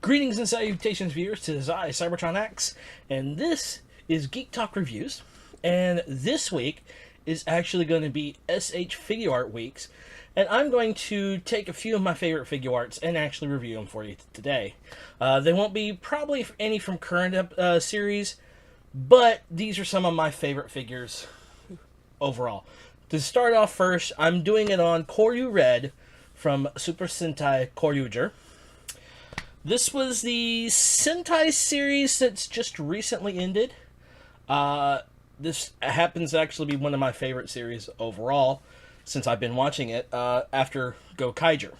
Greetings and salutations, viewers, to I, Cybertron X, and this is Geek Talk Reviews. And this week is actually going to be S.H. Figuart weeks, and I'm going to take a few of my favorite Figuarts and actually review them for you today. They won't be probably any from current series, but these are some of my favorite figures overall. To start off first, I'm doing it on Kyoryu Red from Super Sentai Kyoryuger. This was the Sentai series that's just recently ended. This happens to actually be one of my favorite series overall since I've been watching it after Gokaiger.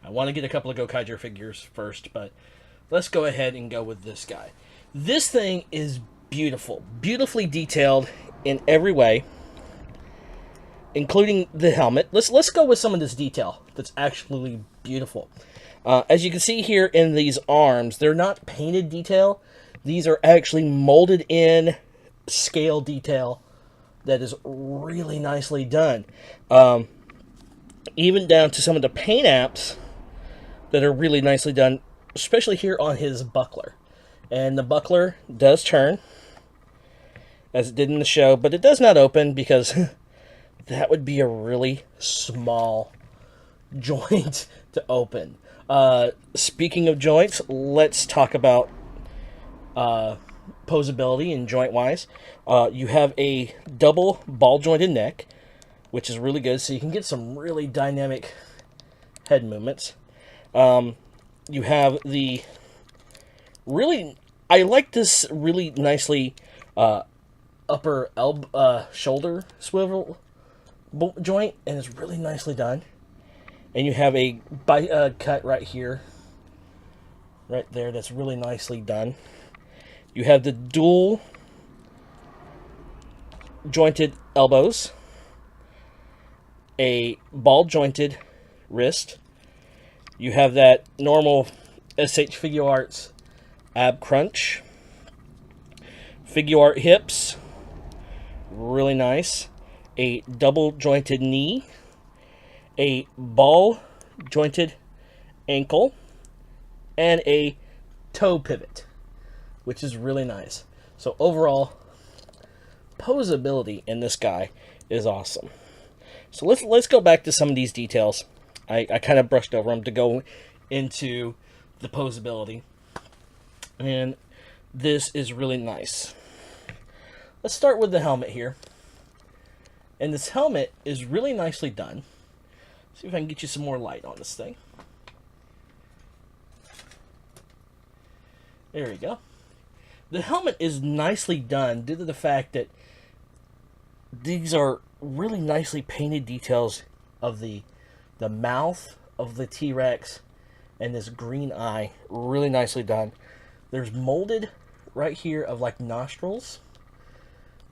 I want to get a couple of Gokaiger figures first, but let's go ahead and go with this guy. This thing is beautiful, beautifully detailed in every way, including the helmet. Let's go with some of this detail that's actually beautiful. As you can see here in these arms, they're not painted detail. These are actually molded in scale detail that is really nicely done. Even down to some of the paint apps that are really nicely done, especially here on his buckler. And the buckler does turn, as it did in the show, but it does not open because that would be a really small joint to open. Speaking of joints, let's talk about posability and joint-wise. You have a double ball-jointed neck, which is really good, so you can get some really dynamic head movements. You have the really... I like this really nicely upper shoulder swivel joint, and it's really nicely done. And you have a cut right here, right there, that's really nicely done. You have the dual jointed elbows, a ball jointed wrist. You have that normal S.H.Figuarts ab crunch. Figuart hips, really nice. A double jointed knee. A ball jointed ankle, and a toe pivot, which is really nice. So overall, posability in this guy is awesome. So let's go back to some of these details. I kind of brushed over them to go into the posability, and this is really nice. Let's start with the helmet here, and this helmet is really nicely done. See if I can get you some more light on this thing. There we go. The helmet is nicely done due to the fact that these are really nicely painted details of the mouth of the T-Rex and this green eye. Really nicely done. There's molded right here of like nostrils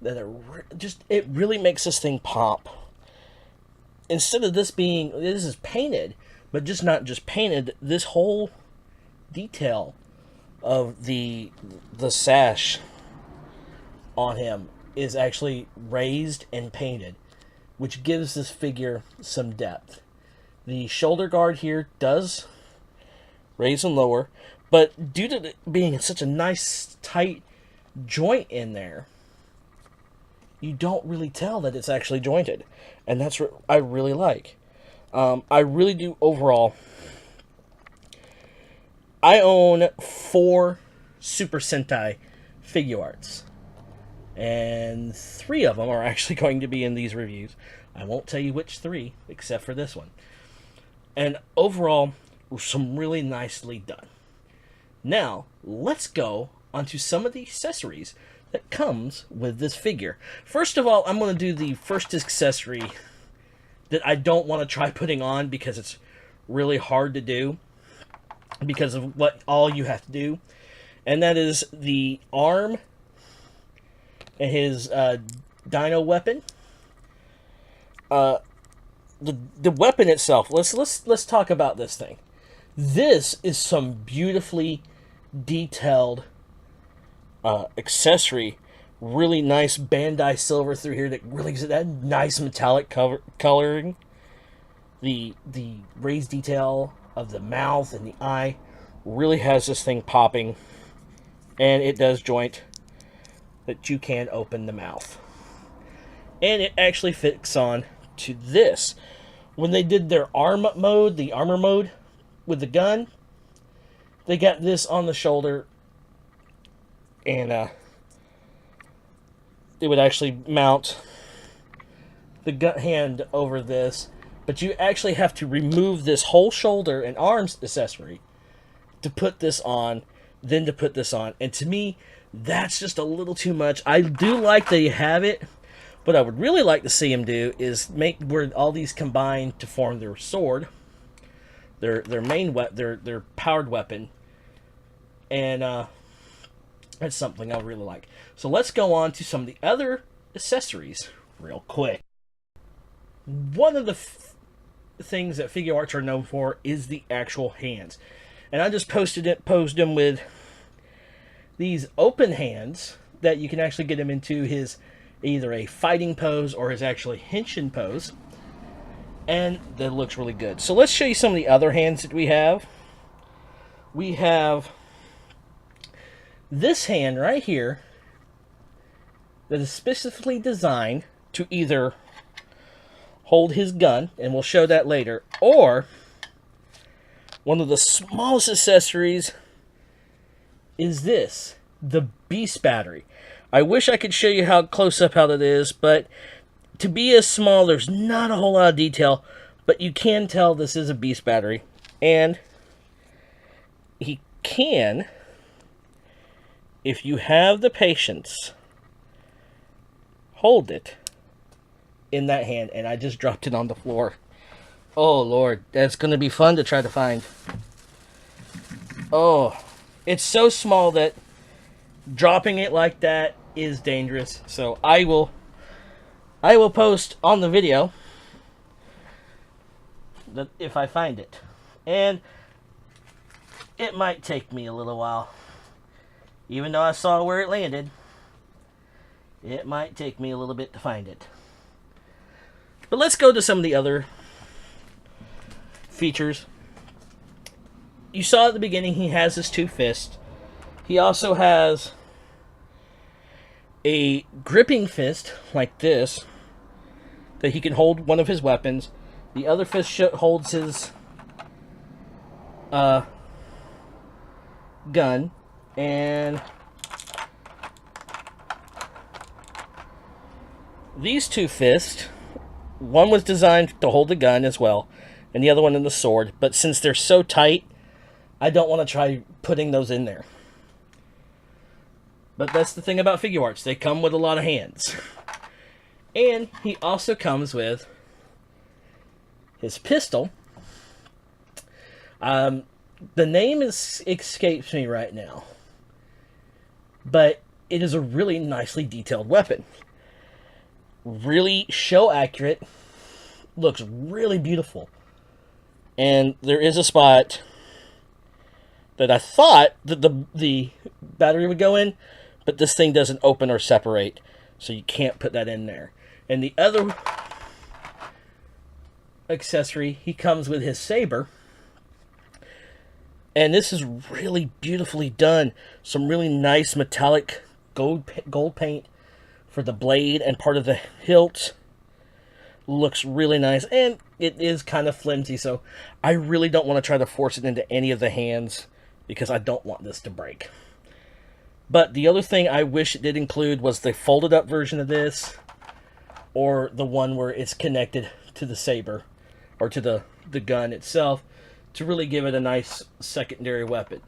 that are just, it really makes this thing pop. Instead of this is painted, but just not just painted, this whole detail of the sash on him is actually raised and painted, which gives this figure some depth. The shoulder guard here does raise and lower, but due to it being such a nice tight joint in there, you don't really tell that it's actually jointed. And that's what I really like. I really do overall. I own 4 Super Sentai Figuarts. And 3 of them are actually going to be in these reviews. I won't tell you which 3, except for this one. And overall, some really nicely done. Now, let's go onto some of the accessories that comes with this figure. First of all, I'm going to do the first accessory that I don't want to try putting on because it's really hard to do because of what all you have to do. And that is the arm and his dino weapon. The weapon itself. Let's talk about this thing. This is some beautifully detailed accessory. Really nice Bandai silver through here that really gives it that nice metallic coloring. The raised detail of the mouth and the eye really has this thing popping, and it does joint that you can open the mouth. And it actually fits on to this. When they did their armor mode with the gun, they got this on the shoulder, and it would actually mount the gun hand over this, but you actually have to remove this whole shoulder and arms accessory to put this on, then to put this on. And to me, that's just a little too much. I do like that you have it. What I would really like to see him do is make where all these combine to form their sword, their main their powered weapon, and that's something I really like. So let's go on to some of the other accessories real quick. One of the things that Figuarts are known for is the actual hands, and I just posed them with these open hands that you can actually get him into his either a fighting pose or his actually henshin pose, and that looks really good. So let's show you some of the other hands that we have. We have this hand right here that is specifically designed to either hold his gun, and we'll show that later, or one of the smallest accessories is this, the Beast Battery. I wish I could show you how close up how that is, but to be as small, there's not a whole lot of detail, but you can tell this is a Beast Battery. And he can, if you have the patience, hold it in that hand. And I just dropped it on the floor. Oh, Lord, that's going to be fun to try to find. Oh, it's so small that dropping it like that is dangerous. So I will post on the video that if I find it, and it might take me a little while, even though I saw where it landed. It might take me a little bit to find it. But let's go to some of the other features. You saw at the beginning he has his two fists. He also has a gripping fist like this that he can hold one of his weapons. The other fist holds his gun, and these two fists, one was designed to hold the gun as well, and the other one in the sword, but since they're so tight, I don't want to try putting those in there. But that's the thing about Figuarts. They come with a lot of hands. And he also comes with his pistol. The name escapes me right now. But it is a really nicely detailed weapon. Really show accurate. Looks really beautiful. And there is a spot that I thought that the battery would go in, but this thing doesn't open or separate, so you can't put that in there. And the other accessory, he comes with his saber, and this is really beautifully done. Some really nice metallic gold paint for the blade and part of the hilt. Looks really nice, and it is kind of flimsy, so I really don't want to try to force it into any of the hands because I don't want this to break. But the other thing I wish it did include was the folded up version of this, or the one where it's connected to the saber, or to the gun itself, to really give it a nice secondary weapon.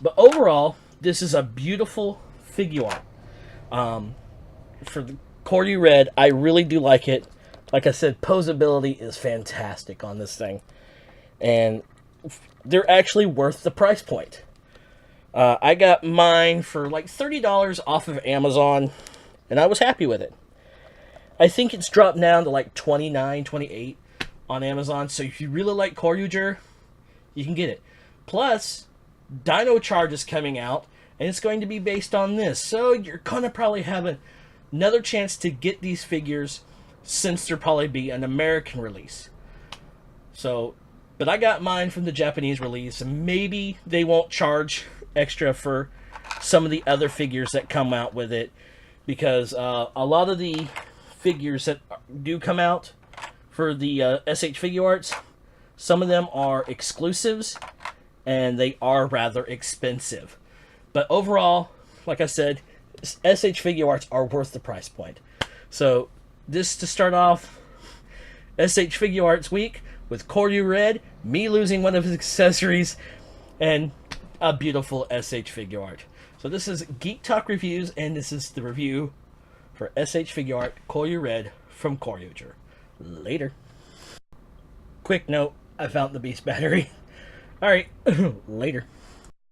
But overall, this is a beautiful Figuart. For the Kyoryu Red, I really do like it. Like I said, posability is fantastic on this thing. And they're actually worth the price point. I got mine for like $30 off of Amazon, and I was happy with it. I think it's dropped down to like $29, $28 on Amazon, so if you really like Kyoryuger, you can get it. Plus, Dino Charge is coming out, and it's going to be based on this, so you're going to probably have another chance to get these figures, since there'll probably be an American release. So, But I got mine from the Japanese release, and maybe they won't charge extra for some of the other figures that come out with it, because a lot of the figures that do come out for the S.H.Figuarts, some of them are exclusives, and they are rather expensive. But overall, like I said, S.H.Figuarts are worth the price point. So, this to start off S.H.Figuarts week with Kyoryu Red, me losing one of his accessories, and a beautiful S.H.Figuart. So this is Geek Talk Reviews, and this is the review for S.H.Figuarts Kyoryu Red from Kyoryuger. Later. Quick note, I found the Beast battery. Alright, later.